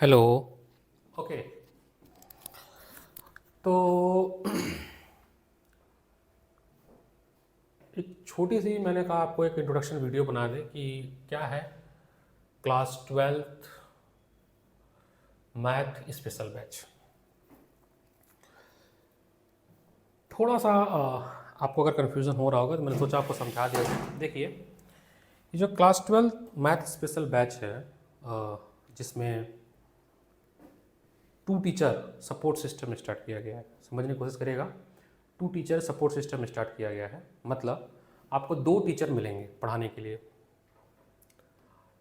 Hello. Okay. तो एक छोटी सी मैंने कहा आपको एक इंट्रोडक्शन वीडियो बना दे कि क्या है class 12th math special batch. थोड़ा सा आपको अगर कन्फ्यूज़न हो रहा होगा तो मैंने सोचा आपको समझा दिया जाए। देखिए, ये जो class 12th math special batch है, जिसमें 2 टीचर सपोर्ट सिस्टम स्टार्ट किया गया है। समझने की कोशिश करिएगा। 2 टीचर सपोर्ट सिस्टम स्टार्ट किया गया है, मतलब आपको 2 टीचर मिलेंगे पढ़ाने के लिए।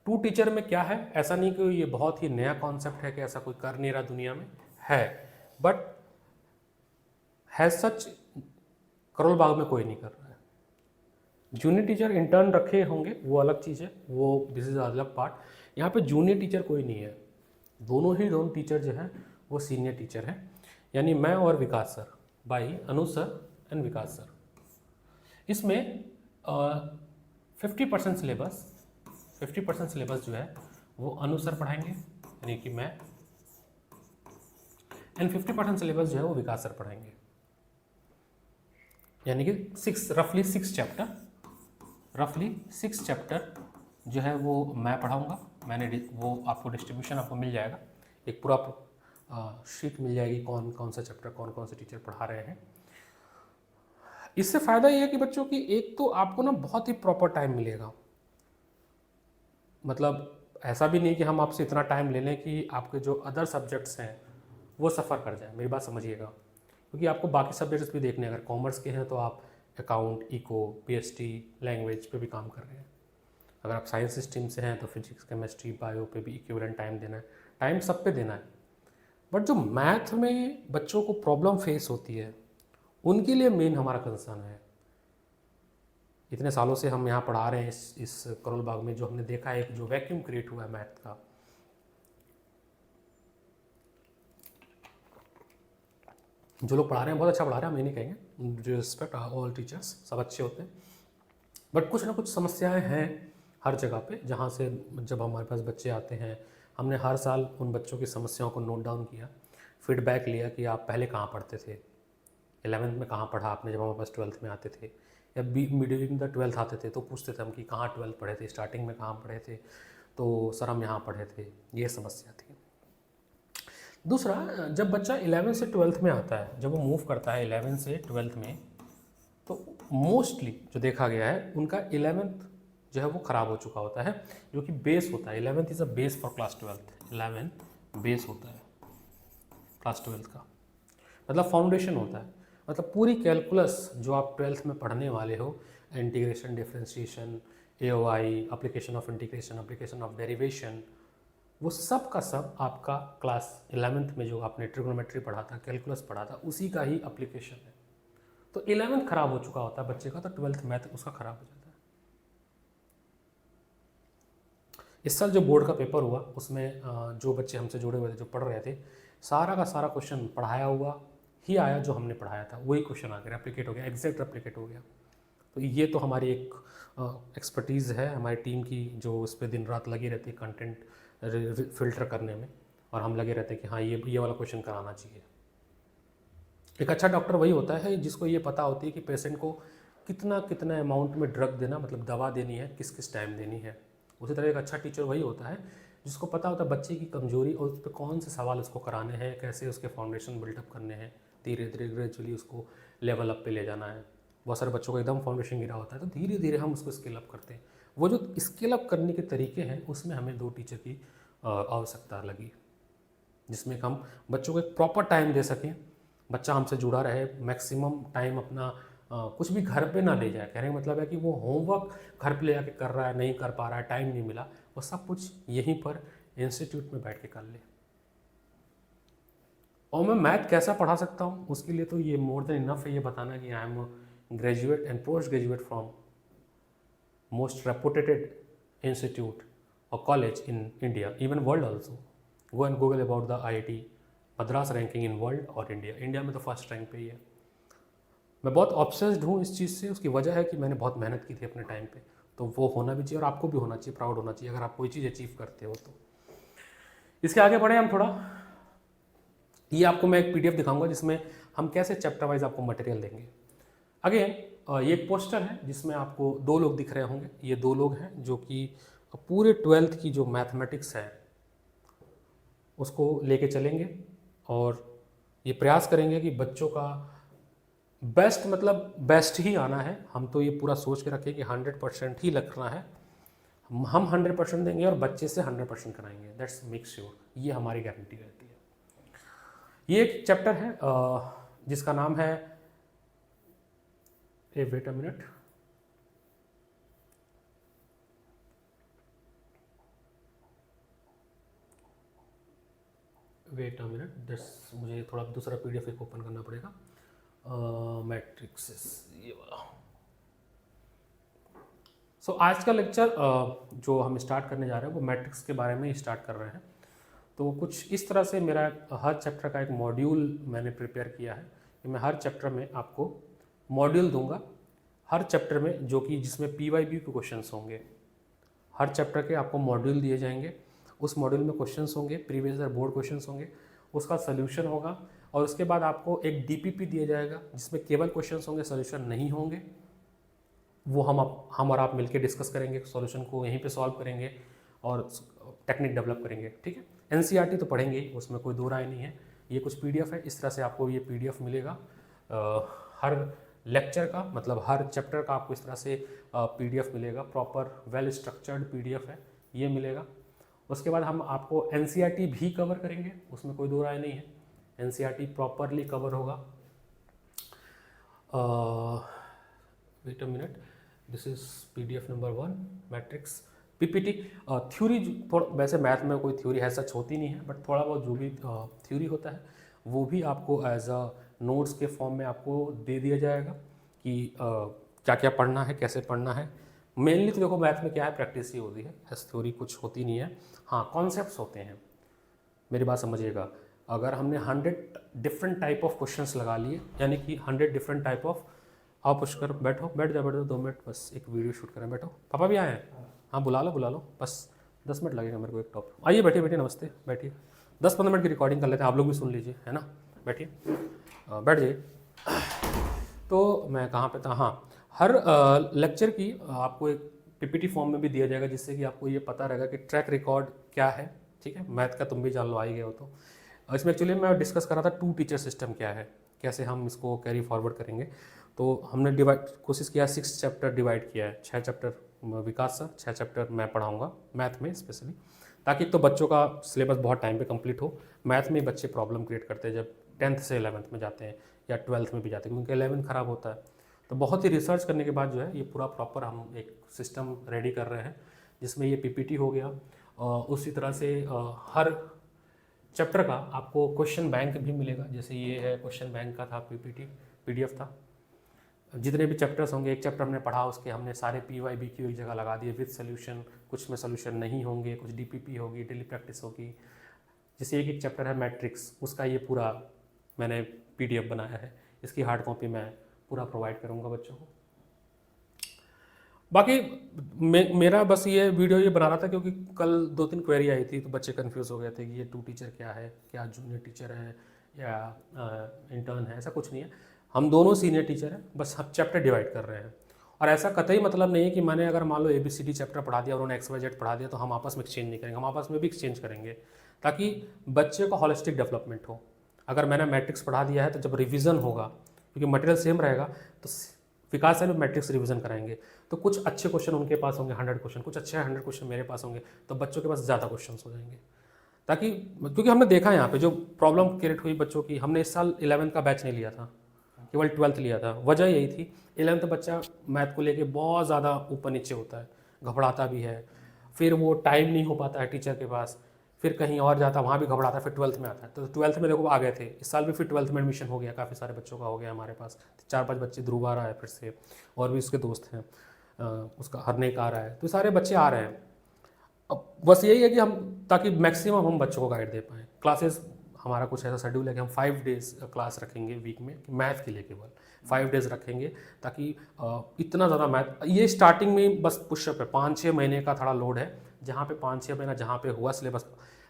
2 टीचर में क्या है, ऐसा नहीं कि ये बहुत ही नया कॉन्सेप्ट है कि ऐसा कोई कर नहीं रहा दुनिया में है, बट है सच करोल बाग में कोई नहीं कर रहा है। जूनियर टीचर इंटर्न रखे होंगे वो अलग चीज़ है, वो दिस इज अलग पार्ट। यहाँ पे जूनियर टीचर कोई नहीं है, दोनों टीचर जो हैं वो सीनियर टीचर हैं, यानी मैं और Vikas sir, by Anu sir and Vikas sir. इसमें 50% सिलेबस जो है वो अनु सर पढ़ाएंगे, यानी कि मैं, एंड 50% सिलेबस जो है वो विकास सर पढ़ाएंगे, यानी कि रफली सिक्स चैप्टर जो है वो मैं पढ़ाऊँगा। वो आपको डिस्ट्रीब्यूशन आपको मिल जाएगा, एक पूरा शीट मिल जाएगी कौन कौन सा चैप्टर कौन कौन से टीचर पढ़ा रहे हैं। इससे फ़ायदा ये है कि बच्चों की एक तो आपको ना बहुत ही प्रॉपर टाइम मिलेगा, मतलब ऐसा भी नहीं कि हम आपसे इतना टाइम ले लें कि आपके जो अदर सब्जेक्ट्स हैं वो सफ़र कर जाए। मेरी बात समझिएगा, क्योंकि आपको बाकी सब्जेक्ट्स भी देखने हैं। अगर कॉमर्स के हैं तो आप अकाउंट, इको, पीएचडी, लैंग्वेज पे भी काम कर रहे हैं। अगर आप साइंस स्ट्रीम से हैं तो फिजिक्स, केमिस्ट्री, बायो पे भी इक्विवेलेंट टाइम देना है। टाइम सब पे देना है। बट जो मैथ में बच्चों को प्रॉब्लम फेस होती है, उनके लिए मेन हमारा कंसर्न है। इतने सालों से हम यहाँ पढ़ा रहे हैं इस करोल बाग में, जो हमने देखा है कि जो वैक्यूम क्रिएट हुआ है मैथ का, जो लोग पढ़ा रहे हैं बहुत अच्छा पढ़ा रहे हैं, हम ये नहीं कहेंगे, रिस्पेक्ट ऑल टीचर्स, सब अच्छे होते हैं। बट कुछ ना कुछ समस्याएं हैं हर जगह पे, जहाँ से जब हमारे पास बच्चे आते हैं, हमने हर साल उन बच्चों की समस्याओं को नोट डाउन किया, फीडबैक लिया कि आप पहले कहाँ पढ़ते थे, 11th में कहाँ पढ़ा आपने जब हमारे पास 12th में आते थे, या मिडिल इन द 12th आते थे तो पूछते थे हम कि कहाँ 12th पढ़े थे, स्टार्टिंग में कहाँ पढ़े थे, तो सर हम यहाँ पढ़े थे। ये समस्या थी। दूसरा, जब बच्चा 11 से 12th में आता है, जब वो मूव करता है 11 से 12th में, तो मोस्टली जो देखा गया है उनका 11th जो है वो ख़राब हो चुका होता है, जो कि बेस होता है। 11th is a base for class 12th। 11 base होता है क्लास 12th का, मतलब फाउंडेशन होता है। मतलब पूरी कैलकुलस जो आप 12th में पढ़ने वाले हो, integration, differentiation, AOI, application of integration, application of derivation, वो सब का सब आपका क्लास 11th में जो आपने ट्रिग्नोमेट्री पढ़ा था, कैलकुलस पढ़ा था, उसी का ही एप्लीकेशन है। तो 11th खराब हो चुका होता है बच्चे का, तो 12th मैथ उसका खराब हो जाता है। इस साल जो बोर्ड का पेपर हुआ उसमें जो बच्चे हमसे जुड़े हुए थे, जो पढ़ रहे थे, सारा का सारा क्वेश्चन पढ़ाया हुआ ही आया, जो हमने पढ़ाया था वही क्वेश्चन आ गया, रेप्लिकेट हो गया, एग्जैक्ट रेप्लिकेट हो गया। तो ये तो हमारी एक एक्सपर्टीज़ है हमारी टीम की, जो उस पर दिन रात लगी रहती है कंटेंट फिल्टर करने में, और हम लगे रहते हैं कि हाँ ये वाला क्वेश्चन कराना चाहिए। एक अच्छा डॉक्टर वही होता है जिसको ये पता होती है कि पेशेंट को कितना कितना अमाउंट में ड्रग देना, मतलब दवा देनी है, किस किस टाइम देनी है। उसी तरह एक अच्छा टीचर वही होता है जिसको पता होता है बच्चे की कमजोरी और उस पर कौन से सवाल उसको कराने हैं, कैसे उसके फाउंडेशन बिल्डअप करने हैं, धीरे धीरे ग्रेजुअली उसको लेवल अप पे ले जाना है। बहुत सारे बच्चों को एकदम फाउंडेशन गिरा होता है, तो धीरे धीरे हम उसको स्केल अप करते हैं। वो जो स्केल अप करने के तरीके हैं उसमें हमें 2 टीचर की आवश्यकता लगी, जिसमें हम बच्चों को एक प्रॉपर टाइम दे सकें, बच्चा हमसे जुड़ा रहे, मैक्सिमम टाइम अपना कुछ भी घर पे ना ले जाए। कहने का मतलब है कि वो होमवर्क घर पे ले जाके कर रहा है, नहीं कर पा रहा है, टाइम नहीं मिला, वो सब कुछ यहीं पर इंस्टीट्यूट में बैठ के कर ले। और मैं मैथ कैसा पढ़ा सकता हूँ, उसके लिए तो ये मोर देन इनफ है ये बताना कि I am graduate and post graduate from most reputed institute और college in India, even world also. Go and Google about the IIT Madras ranking in world और इंडिया में तो फर्स्ट रैंक पे ही है। मैं बहुत ऑब्सेस्ड हूँ इस चीज़ से, उसकी वजह है कि मैंने बहुत मेहनत की थी अपने टाइम पे, तो वो होना भी चाहिए और आपको भी होना चाहिए, प्राउड होना चाहिए अगर आप कोई चीज़ अचीव करते हो तो। इसके आगे बढ़े हम थोड़ा, ये आपको मैं एक पीडीएफ दिखाऊंगा जिसमें हम कैसे चैप्टर वाइज आपको मटेरियल देंगे। अगेन ये एक पोस्टर है जिसमें आपको 2 लोग दिख रहे होंगे। ये 2 लोग हैं जो कि पूरे 12th की जो मैथमेटिक्स है उसको लेके चलेंगे और ये प्रयास करेंगे कि बच्चों का बेस्ट, मतलब बेस्ट ही आना है। हम तो ये पूरा सोच के रखें कि 100% ही रखना है, हम 100% देंगे और बच्चे से 100% कराएंगे, दैट्स मेक श्योर, ये हमारी गारंटी रहती है। ये एक चैप्टर है जिसका नाम है वेट अ मिनट, दैट्स, मुझे थोड़ा दूसरा पीडीएफ एक ओपन करना पड़ेगा। मैट्रिक्सेस, ये वाला। सो आज का लेक्चर जो हम स्टार्ट करने जा रहे हैं वो मैट्रिक्स के बारे में ही स्टार्ट कर रहे हैं। तो कुछ इस तरह से मेरा हर चैप्टर का एक मॉड्यूल मैंने प्रिपेयर किया है कि मैं हर चैप्टर में आपको मॉड्यूल दूंगा, हर चैप्टर में जो कि जिसमें PYB के क्वेश्चंस होंगे। हर चैप्टर के आपको मॉड्यूल दिए जाएंगे, उस मॉड्यूल में क्वेश्चंस होंगे, प्रीवियस ईयर बोर्ड क्वेश्चंस होंगे, उसका सोल्यूशन होगा और उसके बाद आपको एक DPP दिया जाएगा जिसमें केवल क्वेश्चंस होंगे, सोल्यूशन नहीं होंगे। वो हम और आप मिलकर डिस्कस करेंगे, सॉल्यूशन को यहीं पे सॉल्व करेंगे और टेक्निक डेवलप करेंगे, ठीक है। NCERT तो पढ़ेंगे ही, उसमें कोई दो राय नहीं है। ये कुछ PDF है, इस तरह से आपको ये PDF मिलेगा हर लेक्चर का, मतलब हर चैप्टर का आपको इस तरह से PDF मिलेगा, प्रॉपर वेल स्ट्रक्चर्ड PDF है, ये मिलेगा। उसके बाद हम आपको NCERT भी कवर करेंगे, उसमें कोई दो राय नहीं है, NCERT प्रॉपरली कवर होगा। Wait a minute, this is PDF number 1 matrix PPT। Theory थोड़ा, वैसे मैथ में कोई थ्योरी है सच होती नहीं है, बट थोड़ा बहुत जो भी थ्योरी होता है वो भी आपको एज अ नोट्स के फॉर्म में आपको दे दिया जाएगा कि क्या क्या पढ़ना है, कैसे पढ़ना है। मेनली तो देखो मैथ में क्या है, प्रैक्टिस ही होती है, ऐसी थ्योरी कुछ होती नहीं है। हाँ, कॉन्सेप्ट्स होते हैं, मेरी बात समझिएगा। अगर हमने 100 डिफरेंट टाइप ऑफ क्वेश्चंस लगा लिए, यानी कि 100 डिफरेंट टाइप ऑफ, आओ पुष्कर बैठो, बैठ जाओ 2 मिनट, बस एक वीडियो शूट करें, बैठो। पापा भी आए हैं? हाँ, बुला लो, बस 10 मिनट लगेगा मेरे को एक टॉप। आइए बैठिए, नमस्ते, बैठिए। 10-15 मिनट की रिकॉर्डिंग कर लेते हैं, आप लोग भी सुन लीजिए, है ना। बैठिए, बैठ जाइए। तो मैं कहाँ पे था? हाँ, हर लेक्चर की आपको एक PPT फॉर्म में भी दिया जाएगा जिससे कि आपको ये पता रहेगा कि ट्रैक रिकॉर्ड क्या है, ठीक है। मैथ का तुम भी जान लो, आ ही गए हो तो। इसमें एक्चुअली मैं डिस्कस कर रहा था 2 टीचर सिस्टम क्या है, कैसे हम इसको कैरी फॉरवर्ड करेंगे। तो हमने कोशिश किया 6 चैप्टर डिवाइड किया है, 6 चैप्टर विकास सर, 6 चैप्टर मैं पढ़ाऊँगा मैथ में स्पेशली, ताकि तो बच्चों का सिलेबस बहुत टाइम पे कंप्लीट हो। मैथ में बच्चे प्रॉब्लम क्रिएट करते हैं जब 10th से 11th में जाते हैं या 12th में भी जाते हैं, क्योंकि 11th ख़राब होता है। तो बहुत ही रिसर्च करने के बाद जो है ये पूरा प्रॉपर हम एक सिस्टम रेडी कर रहे हैं जिसमें ये PPT हो गया। उसी तरह से हर चैप्टर का आपको क्वेश्चन बैंक भी मिलेगा, जैसे ये है क्वेश्चन बैंक का था PDF था। जितने भी चैप्टर्स होंगे, एक चैप्टर हमने पढ़ा उसके हमने सारे PYB की एक जगह लगा दिए विद सोल्यूशन, कुछ में सोल्यूशन नहीं होंगे, कुछ DPP होगी, डेली प्रैक्टिस होगी। जैसे एक चैप्टर है मैट्रिक्स, उसका ये पूरा मैंने PDF बनाया है, इसकी हार्ड कॉपी मैं पूरा प्रोवाइड करूँगा बच्चों को। बाकी मेरा बस ये वीडियो ये बना रहा था क्योंकि कल 2-3 क्वेरी आई थी, तो बच्चे कंफ्यूज हो गए थे कि ये 2 टीचर क्या है, क्या जूनियर टीचर है या इंटर्न है। ऐसा कुछ नहीं है, हम दोनों सीनियर टीचर हैं, बस हम चैप्टर डिवाइड कर रहे हैं। और ऐसा कतई मतलब नहीं है कि मैंने अगर मान लो ABCD चैप्टर पढ़ा दिया और उन्होंने XYZ पढ़ा दिया तो हम आपस में एक्सचेंज नहीं करेंगे, हम आपस में भी एक्सचेंज करेंगे ताकि बच्चे को हॉलिस्टिक डेवलपमेंट हो। अगर मैंने मैट्रिक्स पढ़ा दिया है तो जब रिविज़न होगा, क्योंकि मटेरियल सेम रहेगा, तो विकास में मैट्रिक्स रिवीजन कराएंगे तो कुछ अच्छे क्वेश्चन उनके पास होंगे 100 क्वेश्चन, कुछ अच्छे 100 क्वेश्चन मेरे पास होंगे, तो बच्चों के पास ज़्यादा क्वेश्चन हो जाएंगे। ताकि क्योंकि हमने देखा यहाँ पे जो प्रॉब्लम क्रिएट हुई बच्चों की, हमने इस साल 11th का बैच नहीं लिया था, केवल 12th लिया था। वजह यही थी 11th बच्चा मैथ को लेके बहुत ज़्यादा ऊपर नीचे होता है, घबराता भी है, फिर वो टाइम नहीं हो पाता है टीचर के पास, फिर कहीं और जाता है वहाँ भी घबराता है, फिर 12th में आता है। तो 12th में देखो आ गए थे, इस साल भी फिर 12th में एडमिशन हो गया, काफ़ी सारे बच्चों का हो गया हमारे पास, 4-5 बच्चे, ध्रुव आ रहा है फिर से, और भी उसके दोस्त हैं, उसका हरनेक आ रहा है, तो सारे बच्चे आ रहे हैं। अब बस यही है कि हम ताकि मैक्सिमम हम बच्चों को गाइड दे पाएँ। क्लासेस हमारा कुछ ऐसा शेड्यूल है कि हम 5 डेज़ क्लास रखेंगे वीक में, मैथ के लिए केवल 5 डेज़ रखेंगे, ताकि इतना ज़्यादा मैथ, ये स्टार्टिंग में बस पुशअप है, 5-6 महीने का थोड़ा लोड है, जहाँ पे 5-6 महीना जहाँ पे हुआ सिलेबस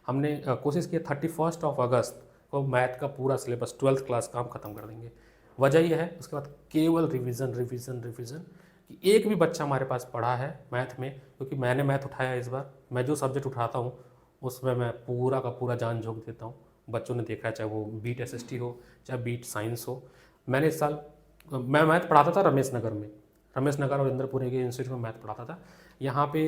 हमने कोशिश की 31 अगस्त को मैथ का पूरा सिलेबस 12th क्लास का हम ख़त्म कर देंगे। वजह यह है उसके बाद केवल रिवीजन रिवीजन रिवीजन कि एक भी बच्चा हमारे पास पढ़ा है मैथ में, क्योंकि मैंने मैथ उठाया इस बार। मैं जो सब्जेक्ट उठाता हूँ उसमें मैं पूरा का पूरा जान झोंक देता हूँ। बच्चों ने देखा है, चाहे वो बीट एसएसटी हो चाहे बीट साइंस हो। मैंने इस साल मैं मैथ पढ़ाता था रमेश नगर और इंद्रपुरी के इंस्टीट्यूट में मैथ पढ़ाता था। यहाँ पे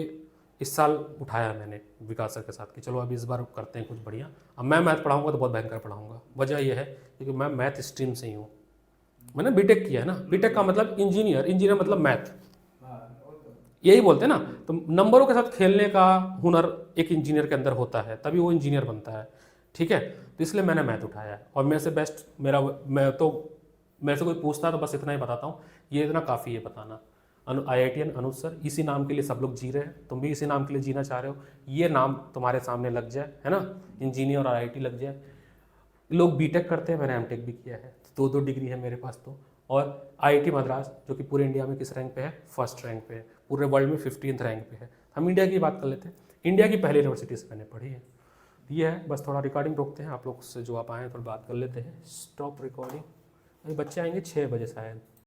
इस साल उठाया मैंने विकास सर के साथ कि चलो अभी इस बार करते हैं कुछ बढ़िया। अब मैं मैथ पढ़ाऊंगा तो बहुत भयंकर पढ़ाऊंगा। वजह यह है क्योंकि मैं मैथ स्ट्रीम से ही हूँ। मैंने बीटेक किया है ना, बीटेक का मतलब इंजीनियर मतलब मैथ, यही बोलते हैं ना। तो नंबरों के साथ खेलने का हुनर एक इंजीनियर के अंदर होता है, तभी वो इंजीनियर बनता है। ठीक है, तो इसलिए मैंने मैथ उठाया है और मेरे से बेस्ट मेरे से कोई पूछता है तो बस इतना ही बताता हूँ, ये इतना काफ़ी है बताना। IITian अनुज सर, इसी नाम के लिए सब लोग जी रहे हैं, तुम भी इसी नाम के लिए जीना चाह रहे हो। ये नाम तुम्हारे सामने लग जाए, है ना, इंजीनियर और IIT लग जाए। लोग बीटेक करते हैं, मैंने एमटेक भी किया है, तो 2 डिग्री है मेरे पास तो। और IIT मद्रास जो कि पूरे इंडिया में किस रैंक पे है, फर्स्ट रैंक पे है, पूरे वर्ल्ड में 15th रैंक पे है। हम इंडिया की बात कर लेते हैं, इंडिया की पहली यूनिवर्सिटी से मैंने पढ़ी है। ये है, बस थोड़ा रिकॉर्डिंग रोकते हैं, आप लोग से जो आप आए हैं थोड़ी बात कर लेते हैं। Stop recording. अभी बच्चे आएंगे 6 बजे शायद।